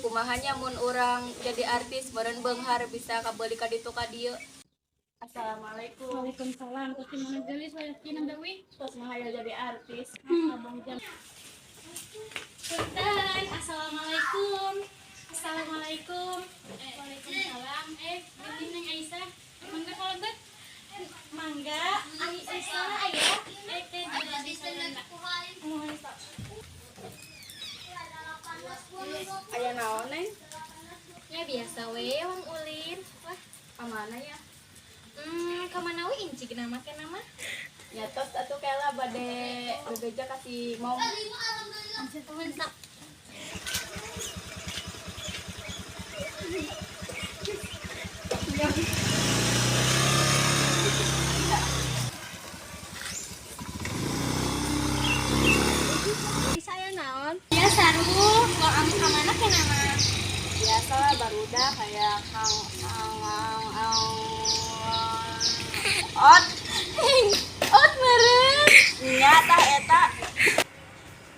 Kumahanya mun orang jadi artis meureun beunghar bisa kabeli ka ditu ka dieu. Assalamualaikum. Waalaikumsalam. Terus gimana gelis wajahnya Dewi? Tos mahayal jadi artis. Abang jam. Punten. Assalamualaikum. Assalamualaikum. Waalaikumsalam. Ini Neng Aisyah. Mangga kalau bet. Mangga. Aisyah ayah. Teh Aya naon neng? ya biasa we wang ulin. Wah, Kamana ya? kemana we incik nama ke nama? Ya tos atuh kela bade bebeja kasih mau. Mentak. Saya naon? Ya saru, kalau kamu kemana ke nama? Biasa lah barudak kayak hang ot Ot meren. nya tah eta.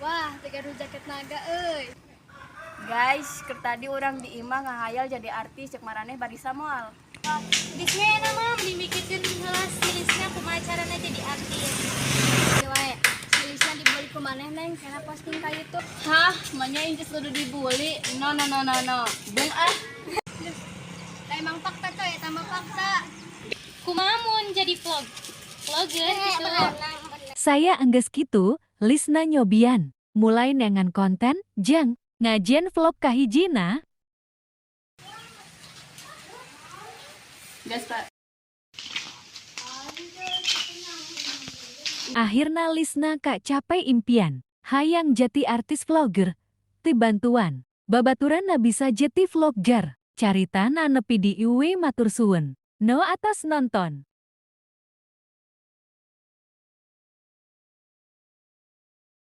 Wah, tegaru jaket naga euy. Guys, keur tadi orang di imah ngahayal jadi artis cek maraneh barisa moal. Disnya nama dimikirkeun heula silisnya kumaha carana jadi artis. Ieu wae. Silisnya dibeli ku maneh Neng, kana posting ka YouTube. Hah, manya incis kudu dibully. No. Bung ah. Emang fakta coy, tambah fakta. Kumaha mun jadi vlogger gitu. Saya enggeus kitu, Lisna nyobian. Mulai nengan konten, jang, ngajian vlog kahijina. Gas, Pak. Akhirna Lisna kak capai impian. Hayang jadi artis vlogger. Ti bantuan. Babaturan na bisa jadi vlogger. Carita na nepi di iwe matur suwun. No atas nonton.